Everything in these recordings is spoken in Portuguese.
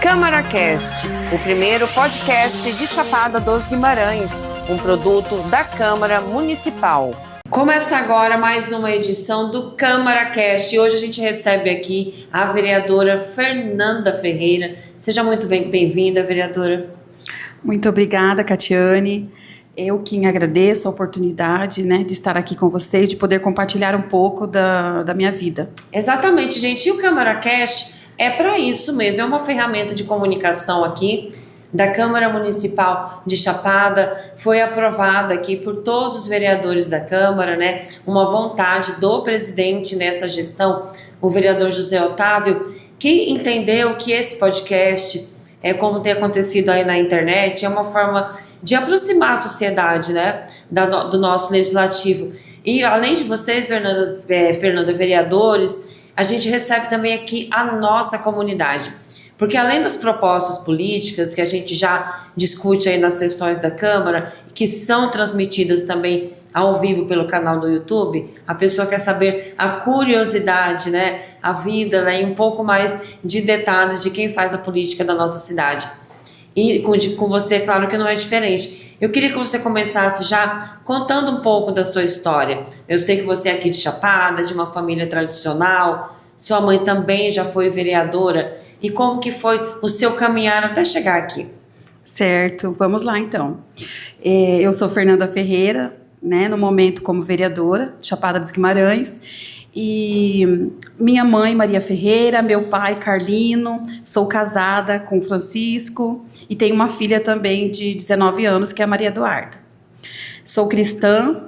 CâmaraCast, o primeiro podcast de Chapada dos Guimarães, um produto da Câmara Municipal. Começa agora mais uma edição do CâmaraCast e hoje a gente recebe aqui a vereadora Fernanda Ferreira. Seja muito bem-vinda, vereadora. Muito obrigada, Catiane. Eu que agradeço a oportunidade, de estar aqui com vocês, de poder compartilhar um pouco da minha vida. Exatamente, gente. E o CâmaraCast é para isso mesmo, é uma ferramenta de comunicação aqui da Câmara Municipal de Chapada. Foi aprovada aqui por todos os vereadores da Câmara, uma vontade do presidente nessa gestão, o vereador José Otávio, que entendeu que esse podcast, como tem acontecido aí na internet, é uma forma de aproximar a sociedade, do nosso legislativo. E além de vocês, Fernanda, vereadores, a gente recebe também aqui a nossa comunidade. Porque além das propostas políticas que a gente já discute aí nas sessões da Câmara, que são transmitidas também ao vivo pelo canal do YouTube, a pessoa quer saber a curiosidade, a vida, e um pouco mais de detalhes de quem faz a política da nossa cidade. E com você, claro que não é diferente. Eu queria que você começasse já contando um pouco da sua história. Eu sei que você é aqui de Chapada, de uma família tradicional, sua mãe também já foi vereadora. E como que foi o seu caminhar até chegar aqui? Certo, vamos lá então. Eu sou Fernanda Ferreira, no momento como vereadora de Chapada dos Guimarães. E minha mãe, Maria Ferreira, meu pai, Carlino, sou casada com Francisco e tenho uma filha também de 19 anos, que é a Maria Eduarda. Sou cristã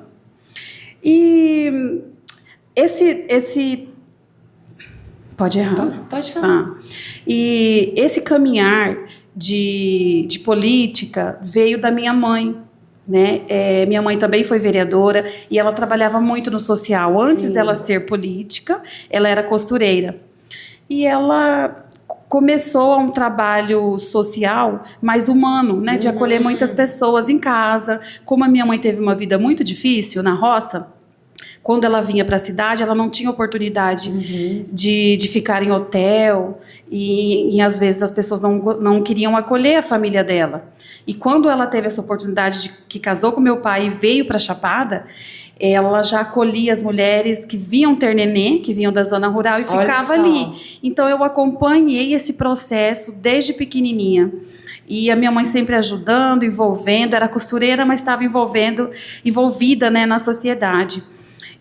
e esse... Pode errar? Pode falar. E esse caminhar de política veio da minha mãe. Minha mãe também foi vereadora e ela trabalhava muito no social. Antes dela ser política, ela era costureira. E ela começou um trabalho social mais humano, de acolher muitas pessoas em casa. Como a minha mãe teve uma vida muito difícil na roça, quando ela vinha para a cidade, ela não tinha oportunidade de ficar em hotel e às vezes as pessoas não queriam acolher a família dela. E quando ela teve essa oportunidade que casou com meu pai e veio para Chapada, ela já acolhia as mulheres que vinham ter nenê, que vinham da zona rural e ficava ali. Então eu acompanhei esse processo desde pequenininha. E a minha mãe sempre ajudando, envolvendo, era costureira, mas estava envolvida, na sociedade.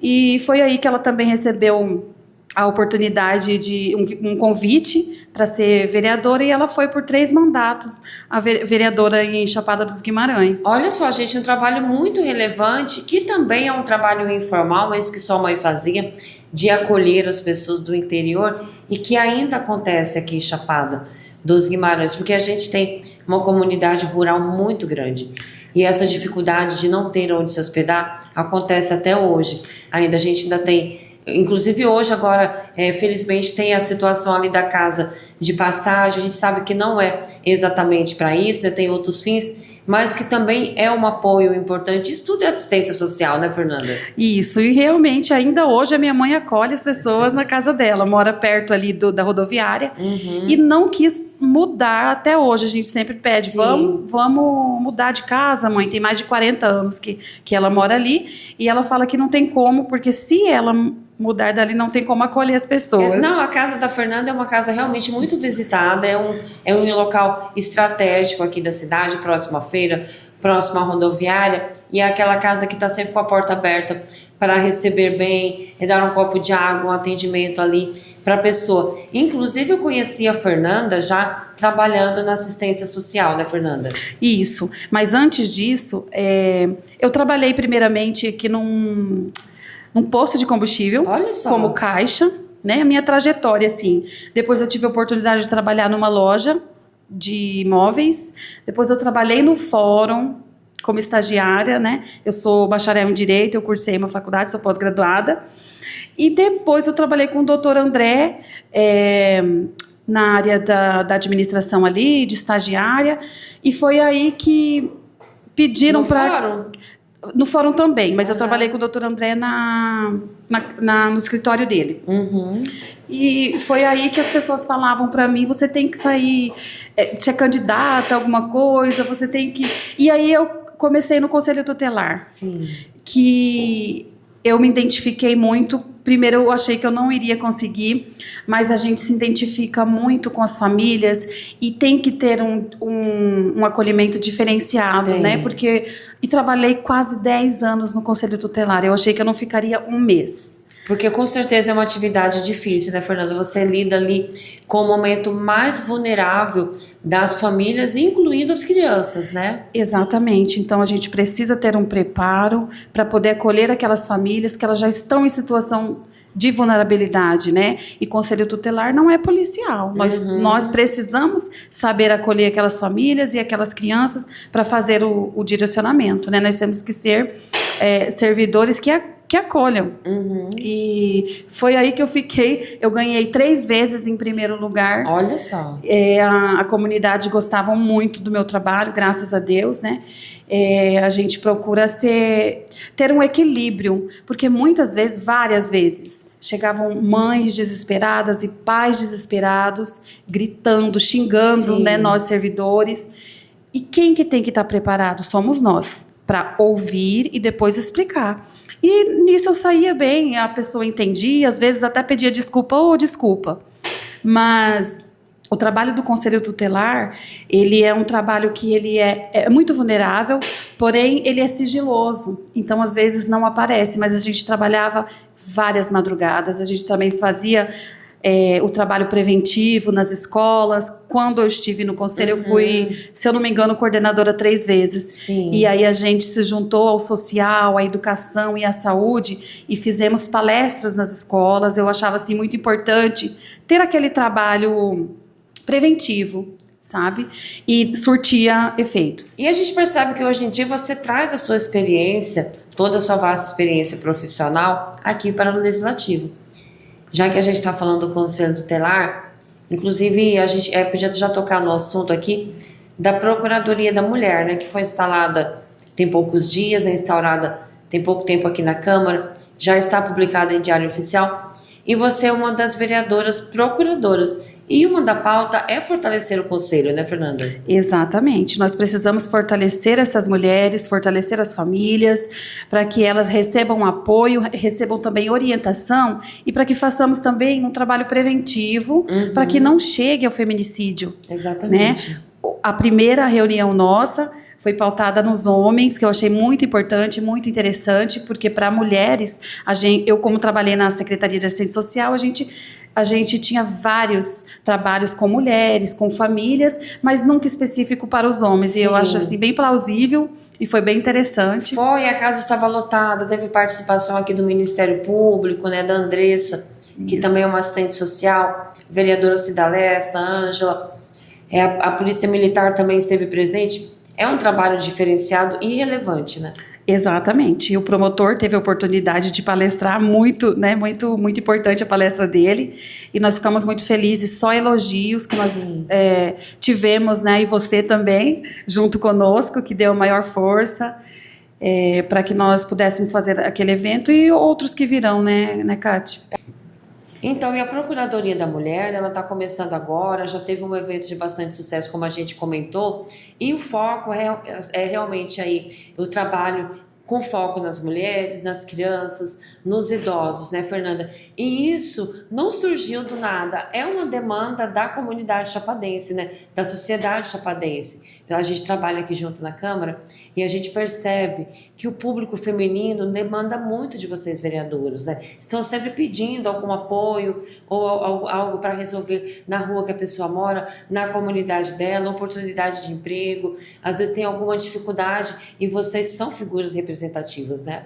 E foi aí que ela também recebeu a oportunidade de um convite para ser vereadora, e ela foi por 3 mandatos a vereadora em Chapada dos Guimarães. Olha só, gente, um trabalho muito relevante, que também é um trabalho informal, mas que sua mãe fazia, de acolher as pessoas do interior, e que ainda acontece aqui em Chapada dos Guimarães, porque a gente tem uma comunidade rural muito grande. E essa dificuldade de não ter onde se hospedar acontece até hoje. A gente ainda tem, inclusive hoje agora, felizmente tem a situação ali da casa de passagem. A gente sabe que não é exatamente para isso, tem outros fins, mas que também é um apoio importante. Isso tudo é assistência social, Fernanda? Isso, e realmente ainda hoje a minha mãe acolhe as pessoas na casa dela, mora perto ali da rodoviária, e não quis mudar até hoje. A gente sempre pede, vamos mudar de casa, mãe, tem mais de 40 anos que ela mora ali, e ela fala que não tem como, porque se ela mudar dali não tem como acolher as pessoas. Não, a casa da Fernanda é uma casa realmente muito visitada, é um local estratégico aqui da cidade, próximo à feira, próximo à rodoviária, e é aquela casa que está sempre com a porta aberta para receber bem, dar um copo de água, um atendimento ali para a pessoa. Inclusive eu conheci a Fernanda já trabalhando na assistência social, Fernanda? Isso, mas antes disso, eu trabalhei primeiramente aqui num posto de combustível, como caixa, a minha trajetória, assim. Depois eu tive a oportunidade de trabalhar numa loja de imóveis, depois eu trabalhei no fórum como estagiária, Eu sou bacharel em Direito, eu cursei uma faculdade, sou pós-graduada, e depois eu trabalhei com o doutor André, na área da administração ali, de estagiária, e foi aí que pediram para... No fórum também, mas eu Aham. trabalhei com o doutor André no escritório dele. Uhum. E foi aí que as pessoas falavam para mim, você tem que sair, ser candidata a alguma coisa, você tem que... E aí eu comecei no Conselho Tutelar, Sim. que eu me identifiquei muito. Primeiro eu achei que eu não iria conseguir, mas a gente se identifica muito com as famílias e tem que ter um acolhimento diferenciado, Tem. né? E trabalhei quase 10 anos no Conselho Tutelar, eu achei que eu não ficaria um mês. Porque com certeza é uma atividade difícil, né, Fernanda? Você lida ali com o momento mais vulnerável das famílias, incluindo as crianças, né? Exatamente, então a gente precisa ter um preparo para poder acolher aquelas famílias que elas já estão em situação de vulnerabilidade, né? E Conselho Tutelar não é policial, nós precisamos saber acolher aquelas famílias e aquelas crianças para fazer o direcionamento, né? Nós temos que ser servidores que acolham. E foi aí que eu ganhei 3 vezes em primeiro lugar. Olha só. A comunidade gostava muito do meu trabalho, graças a Deus, né? A gente procura ter um equilíbrio, porque muitas vezes, várias vezes, chegavam mães desesperadas e pais desesperados, gritando, xingando, Sim. né, nós servidores. E quem que tem que estar preparado? Somos nós, para ouvir e depois explicar. E nisso eu saía bem, a pessoa entendia, às vezes até pedia desculpa. Mas o trabalho do Conselho Tutelar, ele é um trabalho que ele é muito vulnerável, porém ele é sigiloso. Então, às vezes, não aparece, mas a gente trabalhava várias madrugadas, a gente também fazia o trabalho preventivo nas escolas. Quando eu estive no Conselho, eu fui, se eu não me engano, coordenadora 3 vezes. Sim. E aí a gente se juntou ao social, à educação e à saúde e fizemos palestras nas escolas. Eu achava assim muito importante ter aquele trabalho preventivo, sabe? E surtia efeitos. E a gente percebe que hoje em dia você traz a sua experiência, toda a sua vasta experiência profissional aqui para o Legislativo. Já que a gente está falando do Conselho Tutelar, inclusive a gente podia já tocar no assunto aqui da Procuradoria da Mulher, né, que foi instalada tem poucos dias, é instaurada tem pouco tempo aqui na Câmara, já está publicada em Diário Oficial, e você é uma das vereadoras procuradoras. E uma da pauta é fortalecer o Conselho, né, Fernanda? Exatamente. Nós precisamos fortalecer essas mulheres, fortalecer as famílias, para que elas recebam apoio, recebam também orientação e para que façamos também um trabalho preventivo para que não chegue ao feminicídio. Exatamente. Né? A primeira reunião nossa foi pautada nos homens, que eu achei muito importante, muito interessante, porque para mulheres, eu como trabalhei na Secretaria de Assistência Social, a gente tinha vários trabalhos com mulheres, com famílias, mas nunca específico para os homens. Sim. E eu acho assim bem plausível e foi bem interessante. Foi, a casa estava lotada, teve participação aqui do Ministério Público, né, da Andressa, que também é uma assistente social, vereadora Cidalessa, Ângela, a Polícia Militar também esteve presente. É um trabalho diferenciado e relevante, né? Exatamente. E o promotor teve a oportunidade de palestrar muito, né? Muito, muito importante a palestra dele. E nós ficamos muito felizes, só elogios que nós tivemos, né? E você também, junto conosco, que deu maior força para que nós pudéssemos fazer aquele evento e outros que virão, né, Cátia? Então, e a Procuradoria da Mulher, ela está começando agora, já teve um evento de bastante sucesso, como a gente comentou, e o foco é realmente aí o trabalho com foco nas mulheres, nas crianças, nos idosos, né, Fernanda? E isso não surgiu do nada, é uma demanda da comunidade chapadense, né, da sociedade chapadense. A gente trabalha aqui junto na Câmara e a gente percebe que o público feminino demanda muito de vocês, vereadores, né? Estão sempre pedindo algum apoio ou algo para resolver na rua que a pessoa mora, na comunidade dela, oportunidade de emprego, às vezes tem alguma dificuldade e vocês são figuras representativas, né?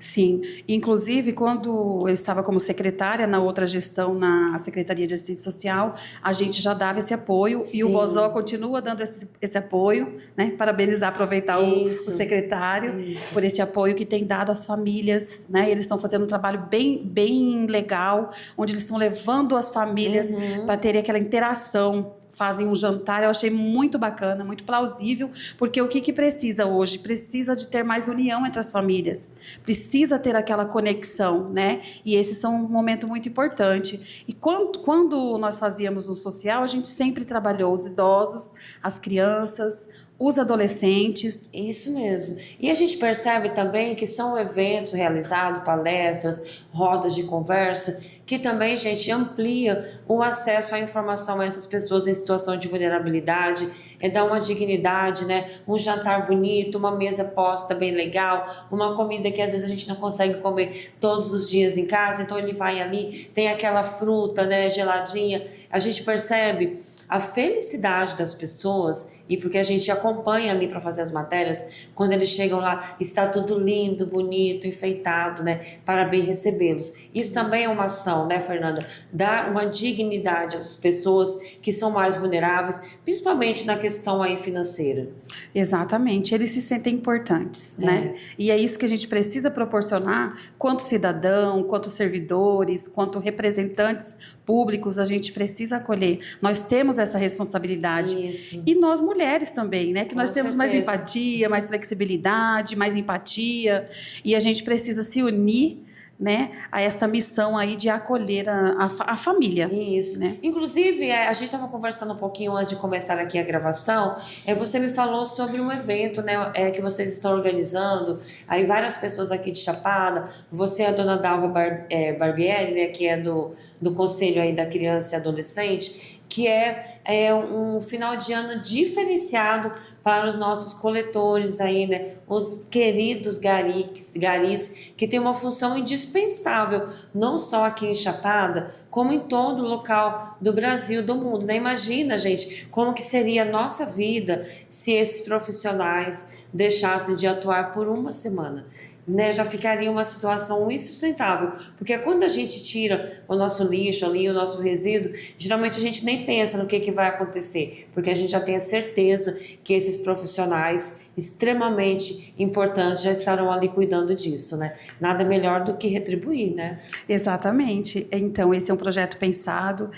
Sim, inclusive quando eu estava como secretária na outra gestão, na Secretaria de Assistência Social, a gente já dava esse apoio e o Sim. Bozó continua dando esse apoio, né? Parabenizar, aproveitar o secretário por esse apoio que tem dado às famílias, né? Eles estão fazendo um trabalho bem legal, onde eles estão levando as famílias para terem aquela interação. Fazem um jantar, eu achei muito bacana, muito plausível, porque o que precisa hoje? Precisa de ter mais união entre as famílias, precisa ter aquela conexão, né? E esses são um momento muito importante. E quando nós fazíamos o social, a gente sempre trabalhou os idosos, as crianças, os adolescentes. Isso mesmo. E a gente percebe também que são eventos realizados, palestras, rodas de conversa, que também, gente, amplia o acesso à informação a essas pessoas em situação de vulnerabilidade, dá uma dignidade, né? Um jantar bonito, uma mesa posta bem legal, uma comida que às vezes a gente não consegue comer todos os dias em casa, então ele vai ali, tem aquela fruta, né, geladinha. A gente percebe a felicidade das pessoas, e porque a gente acompanha ali para fazer as matérias, quando eles chegam lá, está tudo lindo, bonito, enfeitado, né, para bem recebê-los. Isso também é uma ação, né, Fernanda? Dar uma dignidade às pessoas que são mais vulneráveis, principalmente na questão aí financeira. Exatamente, eles se sentem importantes, né? E é isso que a gente precisa proporcionar, quanto cidadão, quanto servidores, quanto representantes públicos, a gente precisa acolher. Nós temos essa responsabilidade. Isso. E nós mulheres também, né? Que nós temos mais certeza. empatia, mais flexibilidade, mais empatia, e a gente precisa se unir, né, a esta missão aí de acolher a família. Isso. Né? Inclusive, a gente estava conversando um pouquinho antes de começar aqui a gravação, você me falou sobre um evento, né, que vocês estão organizando, aí várias pessoas aqui de Chapada, você é a dona Dalva Barbieri, né, que é do Conselho aí da Criança e Adolescente, que é um final de ano diferenciado para os nossos coletores aí, né? Os queridos garis, que tem uma função indispensável, não só aqui em Chapada, como em todo local do Brasil, do mundo, né? Imagina, gente, como que seria a nossa vida se esses profissionais deixassem de atuar por uma semana. Né, já ficaria uma situação insustentável, porque quando a gente tira o nosso lixo ali, o nosso resíduo, geralmente a gente nem pensa no que vai acontecer, porque a gente já tem a certeza que esses profissionais extremamente importantes já estarão ali cuidando disso, né? Nada melhor do que retribuir, né? Exatamente. Então, esse é um projeto pensado,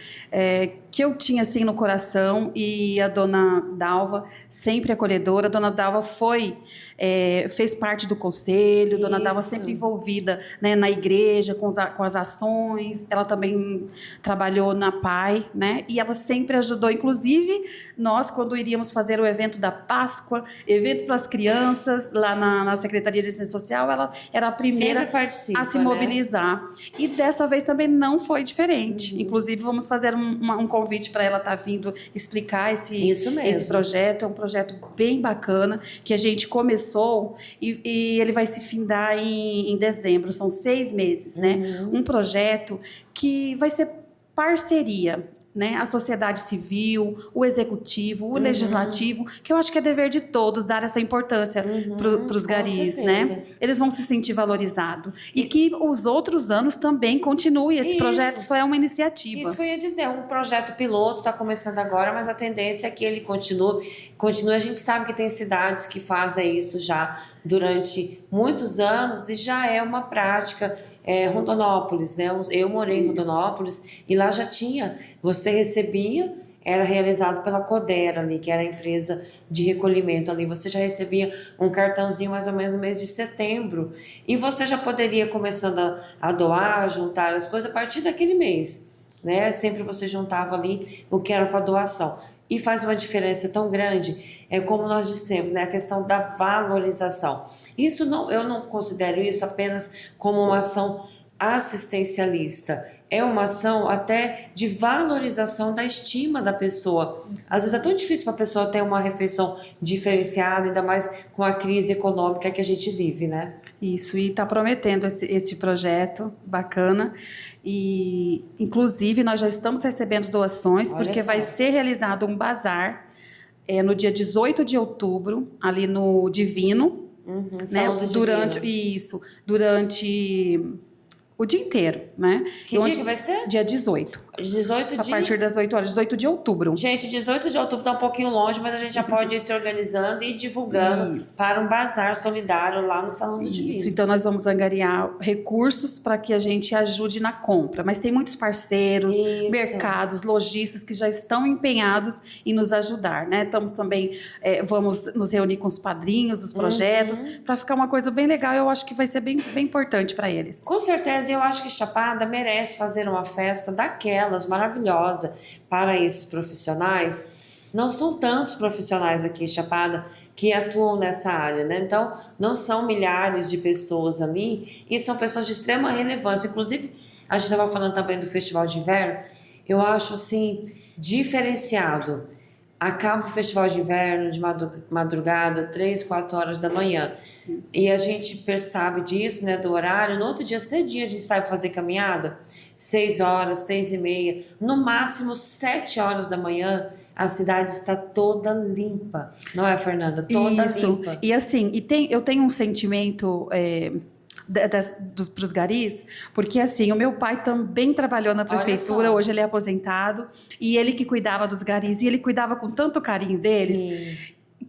que eu tinha assim no coração, e a dona Dalva, sempre acolhedora, a dona Dalva fez parte do conselho, a dona Dalva sempre envolvida, né, na igreja, com as ações, ela também trabalhou na PAI, né, e ela sempre ajudou, inclusive nós, quando iríamos fazer o evento da Páscoa, evento para as crianças, lá na Secretaria de Assistência Social, ela era a primeira a se mobilizar, né? E dessa vez também não foi diferente, inclusive vamos fazer um convite para ela estar vindo explicar esse projeto. É um projeto bem bacana, que a gente começou e ele vai se findar em dezembro, são 6 meses, né? Um projeto que vai ser parceria, né? A sociedade civil, o executivo, o legislativo, que eu acho que é dever de todos dar essa importância para os garis, né? Eles vão se sentir valorizados. E que os outros anos também continue. Esse projeto só é uma iniciativa. Isso que eu ia dizer, um projeto piloto, está começando agora, mas a tendência é que ele continue. A gente sabe que tem cidades que fazem isso já durante muitos anos e já é uma prática. Rondonópolis, né? Eu morei em Rondonópolis e lá já tinha, você recebia, era realizado pela Codera ali, que era a empresa de recolhimento ali, você já recebia um cartãozinho mais ou menos no mês de setembro, e você já poderia começando a doar, juntar as coisas a partir daquele mês, né? Sempre você juntava ali o que era para doação. E faz uma diferença tão grande, como nós dissemos, né, a questão da valorização. Eu não considero isso apenas como uma ação assistencialista, é uma ação até de valorização da estima da pessoa. Às vezes é tão difícil para a pessoa ter uma refeição diferenciada, ainda mais com a crise econômica que a gente vive, né? Isso, e está prometendo esse projeto bacana, e inclusive nós já estamos recebendo doações, porque vai ser realizado um bazar no dia 18 de outubro, ali no Divino, Uhum, né? Saúde Durante divina. isso, durante o dia inteiro, né? Que dia que vai ser? Dia 18. 18 A partir das 8 horas, 18 de outubro. Gente, 18 de outubro está um pouquinho longe, mas a gente já pode ir se organizando e divulgando Isso. para um bazar solidário lá no Salão do Isso, Divino. então nós vamos angariar recursos para que a gente ajude na compra. Mas tem muitos parceiros, Isso. mercados, lojistas que já estão empenhados em nos ajudar, né? Estamos também, vamos nos reunir com os padrinhos dos projetos, para ficar uma coisa bem legal. Eu acho que vai ser bem, bem importante para eles. Com certeza, eu acho que Chapada merece fazer uma festa daquelas maravilhosa para esses profissionais. Não são tantos profissionais aqui em Chapada que atuam nessa área, né? Então, não são milhares de pessoas ali e são pessoas de extrema relevância. Inclusive, a gente estava falando também do Festival de Inverno, eu acho assim diferenciado. Acaba o Festival de Inverno de madrugada, 3, 4 horas da manhã. Isso. E a gente percebe disso, né, do horário. No outro dia, cedinho, a gente sai para fazer caminhada, 6 horas, 6 e meia, no máximo 7 horas da manhã, a cidade está toda limpa. Não é, Fernanda? Toda limpa. E assim, eu tenho um sentimento para os garis, porque assim, o meu pai também trabalhou na prefeitura, hoje ele é aposentado, e ele que cuidava dos garis, e ele cuidava com tanto carinho deles. Sim.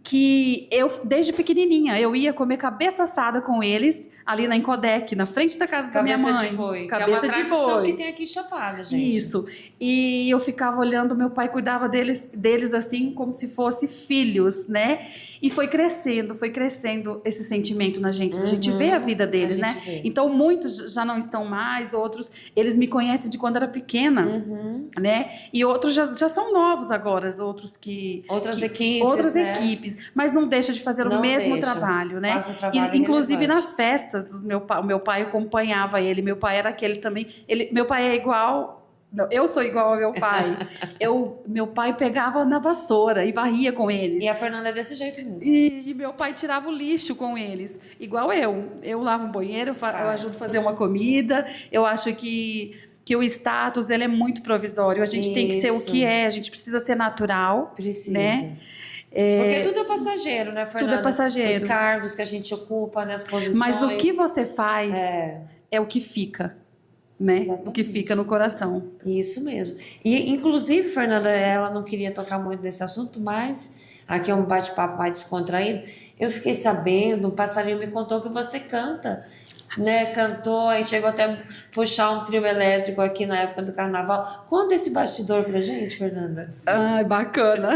Que eu, desde pequenininha, eu ia comer cabeça assada com eles ali na Encodec, na frente da casa da minha mãe. Cabeça de boi, cabeça que é uma de tradição boi. que tem aqui em Chapada, gente. Isso. E eu ficava olhando, meu pai cuidava deles assim, como se fossem filhos, né? E foi crescendo esse sentimento na gente, da gente ver a vida deles, né? Vê. Então, muitos já não estão mais, outros, eles me conhecem de quando era pequena, né? E outros já são novos agora, outros que... Outras equipes, mas não deixa de fazer Não o mesmo deixa. trabalho, né? Faz um trabalho Inclusive relevante. nas festas, o meu pai acompanhava ele, meu pai era aquele também, meu pai é igual... Não, eu sou igual ao meu pai. Meu pai pegava na vassoura e varria com eles. E a Fernanda é desse jeito mesmo. E meu pai tirava o lixo com eles. Igual eu. Eu lavo um banheiro, eu ajudo a fazer uma comida. Eu acho que o status ele é muito provisório. A gente tem que ser o que é. A gente precisa ser natural. Precisa. Né? Porque tudo é passageiro, né, Fernanda? Tudo é passageiro. Os cargos que a gente ocupa, né, as posições. Mas o que você faz é o que fica. Né? Exatamente. O que fica no coração. Isso mesmo. E, inclusive, Fernanda, ela não queria tocar muito nesse assunto, mas aqui é um bate-papo mais descontraído. Eu fiquei sabendo, um passarinho me contou que você canta, né? Cantou, aí chegou até a puxar um trio elétrico aqui na época do carnaval. Conta esse bastidor pra gente, Fernanda. Ai, bacana.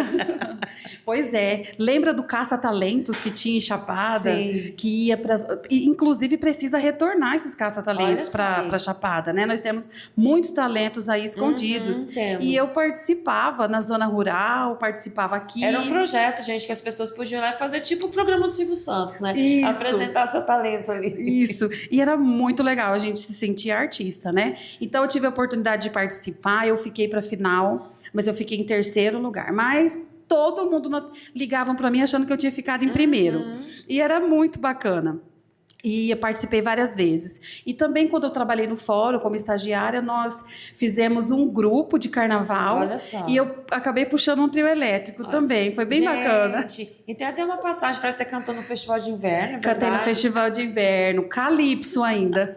Pois é. Lembra do caça-talentos que tinha em Chapada? Sim. Que ia para. Inclusive, precisa retornar esses caça-talentos para Chapada, né? Nós temos muitos talentos aí escondidos. Temos. E eu participava na zona rural, participava aqui. Era um projeto, gente, que as pessoas podiam ir lá e fazer tipo o programa do Silvio Santos, né? Isso. Apresentar seu talento ali. Isso. E era muito legal, a gente se sentia artista, né? Então eu tive a oportunidade de participar, eu fiquei para final, mas eu fiquei em terceiro lugar. Mas todo mundo ligavam para mim achando que eu tinha ficado em primeiro. E era muito bacana. E eu participei várias vezes. E também, quando eu trabalhei no fórum como estagiária, nós fizemos um grupo de carnaval. Olha só. E eu acabei puxando um trio elétrico também. Foi bem bacana. E tem até uma passagem, parece que você cantou no Festival de Inverno. Cantei no Festival de Inverno, Calypso ainda.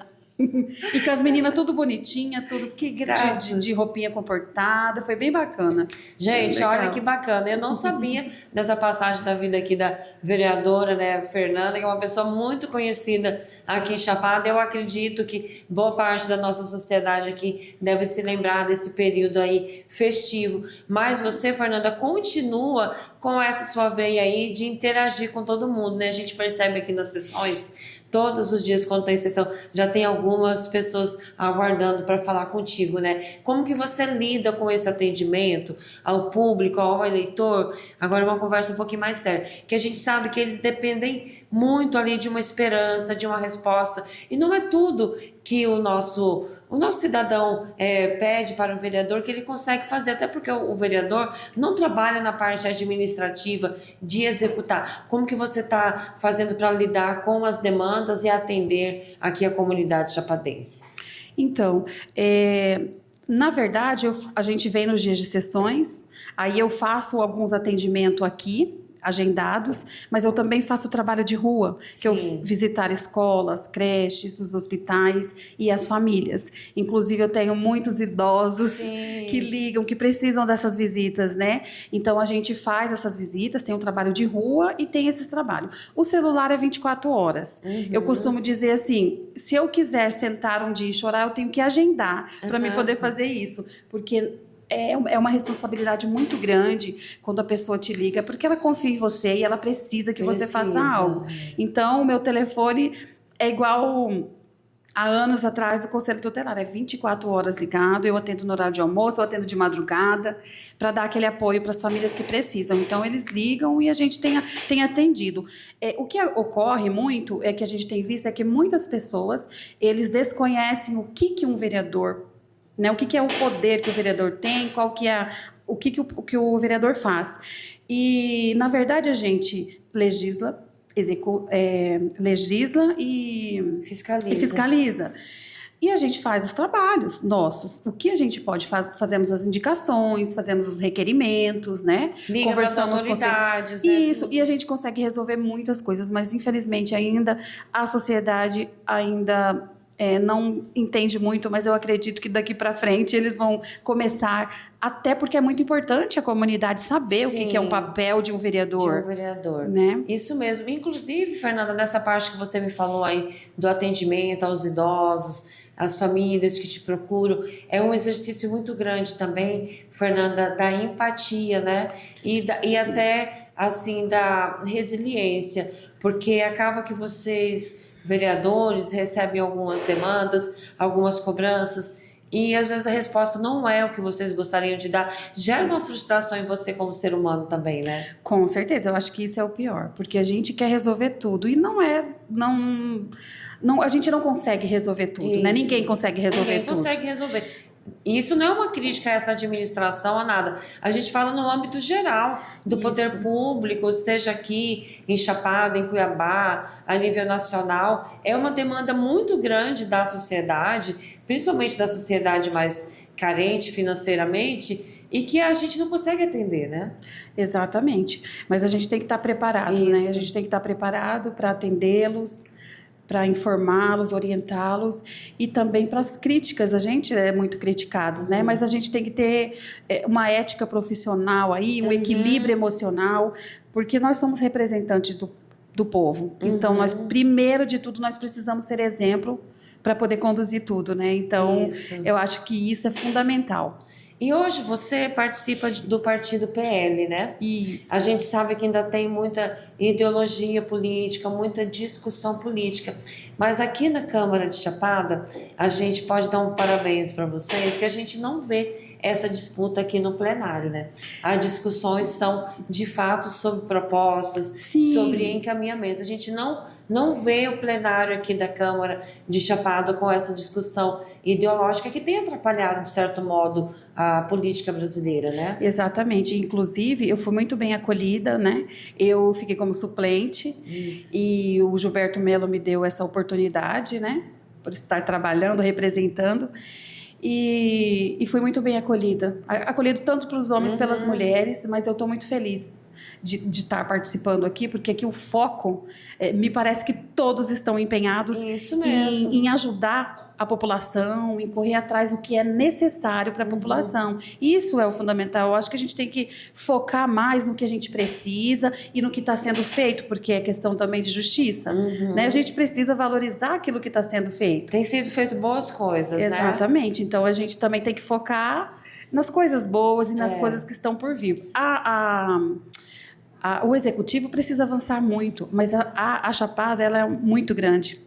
E com as meninas tudo bonitinha, tudo que graça. De roupinha comportada, foi bem bacana. Gente, olha que bacana. Eu não sabia dessa passagem da vida aqui da vereadora, né, Fernanda, que é uma pessoa muito conhecida aqui em Chapada. Eu acredito que boa parte da nossa sociedade aqui deve se lembrar desse período aí festivo. Mas você, Fernanda, continua com essa sua veia aí de interagir com todo mundo, né? A gente percebe aqui nas sessões, todos os dias quando tem sessão, já tem algumas pessoas aguardando para falar contigo, né? Como que você lida com esse atendimento ao público, ao eleitor? Agora uma conversa um pouquinho mais séria, que a gente sabe que eles dependem muito ali de uma esperança, de uma resposta, e não é tudo que o nosso cidadão pede para o vereador que ele consegue fazer, até porque o vereador não trabalha na parte administrativa de executar. Como que você está fazendo para lidar com as demandas e atender aqui a comunidade chapadense? Então, na verdade, a gente vem nos dias de sessões, aí eu faço alguns atendimentos aqui, agendados, mas eu também faço trabalho de rua, que eu visitar escolas, creches, os hospitais e as famílias. Inclusive, eu tenho muitos idosos que ligam, que precisam dessas visitas, né? Então, a gente faz essas visitas, tem um trabalho de rua e tem esse trabalho. O celular é 24 horas. Eu costumo dizer assim, se eu quiser sentar um dia e chorar, eu tenho que agendar para me poder fazer isso, porque é uma responsabilidade muito grande quando a pessoa te liga, porque ela confia em você e ela precisa que você faça algo. Então, o meu telefone é igual há anos atrás o Conselho Tutelar, é 24 horas ligado, eu atendo no horário de almoço, eu atendo de madrugada, para dar aquele apoio para as famílias que precisam. Então, eles ligam e a gente tem atendido. O que ocorre muito, é que a gente tem visto, é que muitas pessoas, eles desconhecem o que um vereador, né, o que é o poder que o vereador tem, qual que é o que o vereador faz. E, na verdade, a gente legisla e fiscaliza. E a gente faz os trabalhos nossos. O que a gente pode fazer? Fazemos as indicações, fazemos os requerimentos, né? Conversamos com autoridades, né? Isso, e a gente consegue resolver muitas coisas, mas infelizmente ainda a sociedade ainda não entende muito, mas eu acredito que daqui para frente eles vão começar, até porque é muito importante a comunidade saber o que é um papel de um vereador. Né? Isso mesmo. Inclusive, Fernanda, nessa parte que você me falou aí do atendimento aos idosos, as famílias que te procuram, é um exercício muito grande também, Fernanda, da empatia, né? E até, assim, da resiliência, porque acaba que vocês, vereadores, recebem algumas demandas, algumas cobranças, e às vezes a resposta não é o que vocês gostariam de dar. Gera uma frustração em você como ser humano também, né? Com certeza, eu acho que isso é o pior, porque a gente quer resolver tudo e não, a gente não consegue resolver tudo, né? Ninguém consegue resolver tudo. Ninguém consegue resolver. Isso não é uma crítica a essa administração, a nada. A gente fala no âmbito geral do poder público, seja aqui em Chapada, em Cuiabá, a nível nacional. É uma demanda muito grande da sociedade, principalmente da sociedade mais carente financeiramente, e que a gente não consegue atender, né? Exatamente. Mas a gente tem que estar preparado, né? A gente tem que estar preparado para atendê-los, para informá-los, orientá-los e também para as críticas. A gente é muito criticados, né? Mas a gente tem que ter uma ética profissional aí, um equilíbrio emocional, porque nós somos representantes do povo. Então, nós, primeiro de tudo, nós precisamos ser exemplo para poder conduzir tudo, né? Então, eu acho que isso é fundamental. E hoje você participa do partido PL, né? Isso. A gente sabe que ainda tem muita ideologia política, muita discussão política. Mas aqui na Câmara de Chapada, a gente pode dar um parabéns para vocês, que a gente não vê essa disputa aqui no plenário, né? As discussões são, de fato, sobre propostas, sobre encaminhamentos. A gente não vê o plenário aqui da Câmara de Chapada com essa discussão ideológica que tem atrapalhado, de certo modo, a política brasileira, né? Exatamente. Inclusive, eu fui muito bem acolhida, né? Eu fiquei como suplente. Isso. E o Gilberto Melo me deu essa oportunidade, né? Por estar trabalhando, representando. E fui muito bem acolhida. Acolhido tanto para os homens, pelas mulheres, mas eu estou muito feliz de estar participando aqui, porque aqui o foco, me parece que todos estão empenhados em ajudar a população, em correr atrás do que é necessário para a população. Isso é o fundamental. Eu acho que a gente tem que focar mais no que a gente precisa e no que está sendo feito, porque é questão também de justiça. Né? A gente precisa valorizar aquilo que está sendo feito. Tem sido feito boas coisas, Exatamente. Então, a gente também tem que focar nas coisas boas e nas coisas que estão por vir. O executivo precisa avançar muito, mas a Chapada ela é muito grande,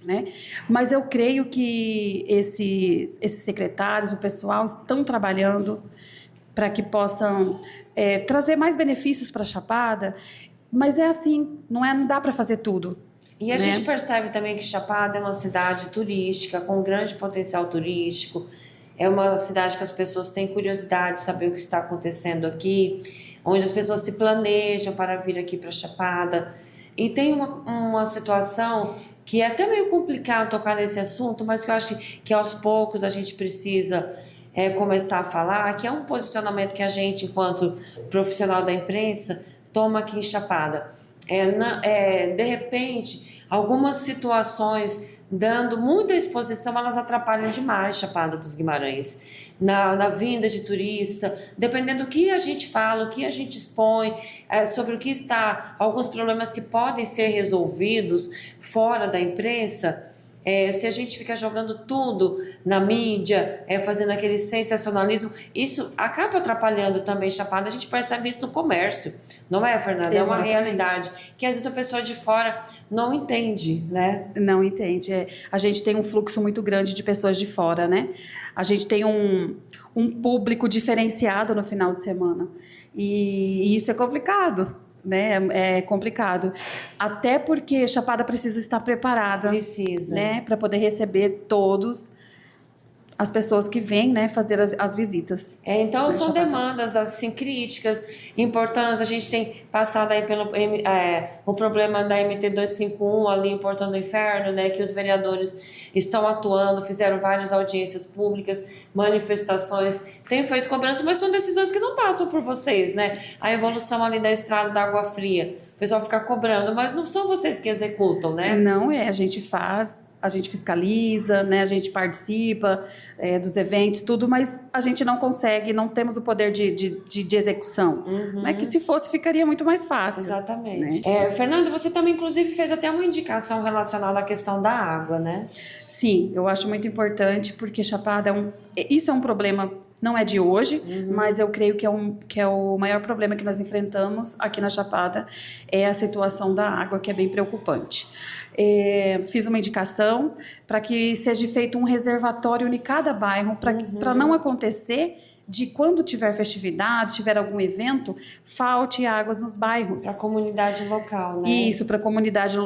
né? Mas eu creio que esses secretários, o pessoal, estão trabalhando para que possam trazer mais benefícios para a Chapada, mas é assim, não dá para fazer tudo. E a gente percebe também que Chapada é uma cidade turística, com grande potencial turístico. É uma cidade que as pessoas têm curiosidade de saber o que está acontecendo aqui, onde as pessoas se planejam para vir aqui para Chapada. E tem uma situação que é até meio complicado tocar nesse assunto, mas que eu acho que aos poucos a gente precisa começar a falar, que é um posicionamento que a gente, enquanto profissional da imprensa, toma aqui em Chapada. De repente, algumas situações dando muita exposição, elas atrapalham demais Chapada dos Guimarães. Na vinda de turista, dependendo do que a gente fala, o que a gente expõe, sobre o que está, alguns problemas que podem ser resolvidos fora da imprensa. Se a gente fica jogando tudo na mídia, fazendo aquele sensacionalismo, isso acaba atrapalhando também Chapada. A gente percebe isso no comércio, não é, Fernanda? Exatamente. É uma realidade que às vezes a pessoa de fora não entende, né? Não entende. A gente tem um fluxo muito grande de pessoas de fora, né? A gente tem um público diferenciado no final de semana. E isso é complicado, né? É complicado. Até porque Chapada precisa estar preparada. Precisa. Né? Para poder receber todos as pessoas que vêm, né, fazer as visitas. Então são demandas assim críticas, importantes. A gente tem passado aí pelo o problema da MT-251 ali em Portão do Inferno, né, que os vereadores estão atuando, fizeram várias audiências públicas, manifestações, têm feito cobrança, mas são decisões que não passam por vocês, né? A evolução ali da estrada da Água Fria, o pessoal fica cobrando, mas não são vocês que executam, né? Não a gente faz, a gente fiscaliza, né, a gente participa dos eventos, tudo, mas a gente não consegue, não temos o poder de execução. Uhum. Não é que se fosse, ficaria muito mais fácil. Exatamente. Né? Fernando, você também, inclusive, fez até uma indicação relacionada à questão da água, né? Sim, eu acho muito importante, porque Chapada isso é um problema. Não é de hoje, mas eu creio que é o maior problema que nós enfrentamos aqui na Chapada, é a situação da água, que é bem preocupante. Fiz uma indicação para que seja feito um reservatório em cada bairro, para não acontecer de quando tiver festividade, tiver algum evento, falte águas nos bairros. Para a comunidade local, né? Isso, para a comunidade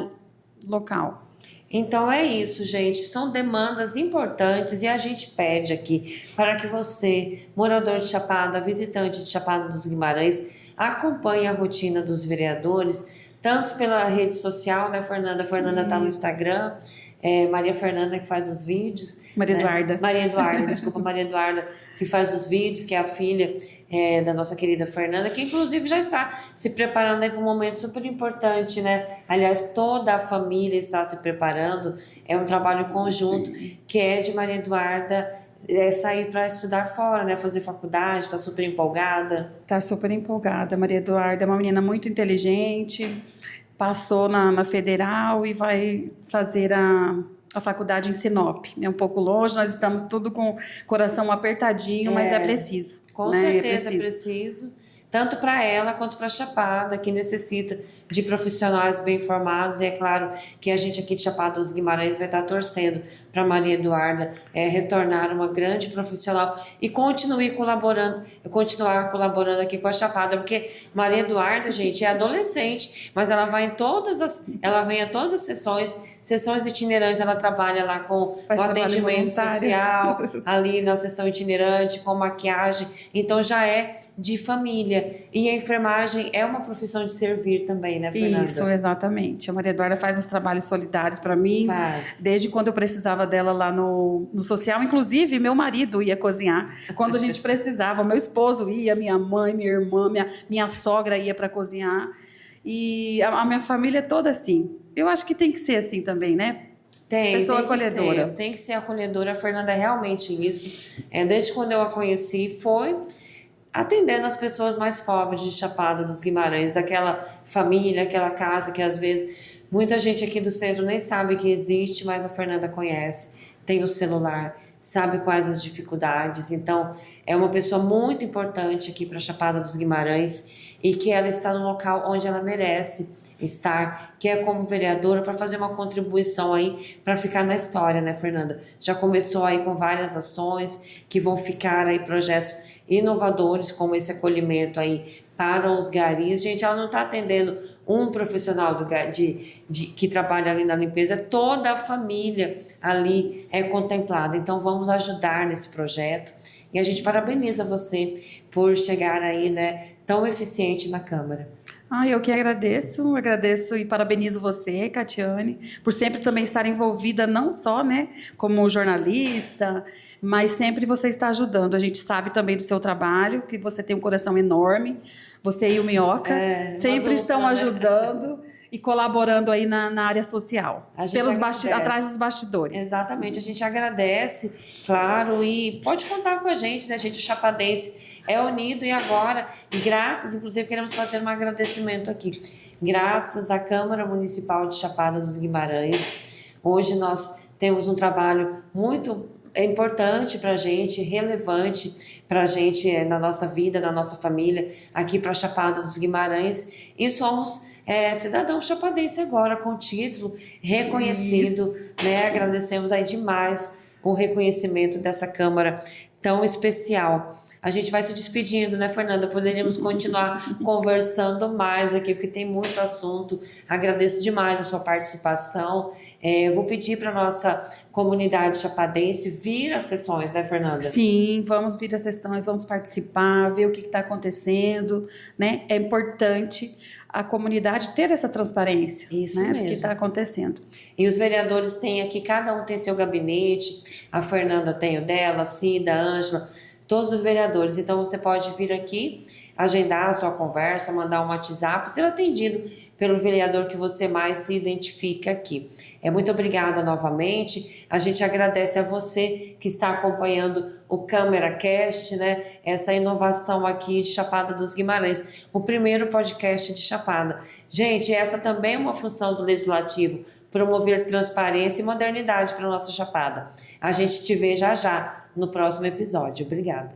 local. Então é isso, gente, são demandas importantes e a gente pede aqui para que você, morador de Chapada, visitante de Chapada dos Guimarães, acompanhe a rotina dos vereadores, tanto pela rede social, né, Fernanda? A Fernanda está no Instagram, Maria Fernanda que faz os vídeos. Maria né? Eduarda. Maria Eduarda, desculpa, Maria Eduarda que faz os vídeos, que é a filha da nossa querida Fernanda, que inclusive já está se preparando para um momento super importante, né? Aliás, toda a família está se preparando, é um trabalho conjunto. Sim. Que é de Maria Eduarda sair para estudar fora, né? Fazer faculdade, está super empolgada. Está super empolgada. Maria Eduarda é uma menina muito inteligente, passou na Federal e vai fazer a faculdade em Sinop. É um pouco longe, nós estamos tudo com o coração apertadinho, mas é preciso. Com certeza é preciso. Tanto para ela quanto para a Chapada, que necessita de profissionais bem formados. E é claro que a gente aqui de Chapada dos Guimarães vai estar torcendo para Maria Eduarda retornar uma grande profissional e continuar colaborando aqui com a Chapada, porque Maria Eduarda, gente, é adolescente, mas ela vem a todas as sessões itinerantes. Ela trabalha lá com o atendimento social, ali na sessão itinerante, com maquiagem, então já é de família. E a enfermagem é uma profissão de servir também, né, Fernanda? Isso, exatamente. A Maria Eduarda faz uns trabalhos solidários para mim. Faz. Desde quando eu precisava dela lá no social. Inclusive, meu marido ia cozinhar. Quando a gente precisava, meu esposo ia, minha mãe, minha irmã, minha sogra ia para cozinhar. E a minha família é toda assim. Eu acho que tem que ser assim também, né? Pessoa acolhedora. Tem que ser acolhedora. A Fernanda é realmente isso. Desde quando eu a conheci, foi atendendo as pessoas mais pobres de Chapada dos Guimarães, aquela família, aquela casa que às vezes muita gente aqui do centro nem sabe que existe, mas a Fernanda conhece, tem o celular, sabe quais as dificuldades. Então é uma pessoa muito importante aqui para Chapada dos Guimarães e que ela está no local onde ela merece estar, que é como vereadora, para fazer uma contribuição aí, para ficar na história, né, Fernanda? Já começou aí com várias ações que vão ficar aí, projetos inovadores, como esse acolhimento aí para os garis. Gente, ela não está atendendo um profissional que trabalha ali na limpeza, toda a família ali é contemplada. Então vamos ajudar nesse projeto. E a gente parabeniza você por chegar aí, né, tão eficiente na Câmara. Eu que agradeço e parabenizo você, Catiane, por sempre também estar envolvida, não só, né, como jornalista, mas sempre você está ajudando. A gente sabe também do seu trabalho, que você tem um coração enorme, Você e o Minhoca sempre estão ajudando e colaborando aí na área social, atrás dos bastidores. Exatamente, a gente agradece, claro, e pode contar com a gente, né, gente? O Chapadense é unido e agora, graças, inclusive queremos fazer um agradecimento aqui, graças à Câmara Municipal de Chapada dos Guimarães, hoje nós temos um trabalho muito importante para a gente, relevante para a gente na nossa vida, na nossa família, aqui para a Chapada dos Guimarães, e somos cidadão chapadense agora, com título reconhecido, né? Agradecemos aí demais o reconhecimento dessa Câmara tão especial. A gente vai se despedindo, né, Fernanda? Poderíamos continuar conversando mais aqui, porque tem muito assunto. Agradeço demais a sua participação. Vou pedir para a nossa comunidade chapadense vir às sessões, né, Fernanda? Sim, vamos vir às sessões, vamos participar, ver o que está acontecendo, né? É importante a comunidade ter essa transparência, isso, né, mesmo, do que está acontecendo. E os vereadores têm aqui, cada um tem seu gabinete, a Fernanda tem o dela, a Cida, a Ângela, todos os vereadores. Então você pode vir aqui, agendar a sua conversa, mandar um WhatsApp, ser atendido pelo vereador que você mais se identifica aqui. Muito obrigada novamente. A gente agradece a você que está acompanhando o CâmeraCast, né? Essa inovação aqui de Chapada dos Guimarães, o primeiro podcast de Chapada. Gente, essa também é uma função do Legislativo, promover transparência e modernidade para a nossa Chapada. A gente te vê já no próximo episódio. Obrigada.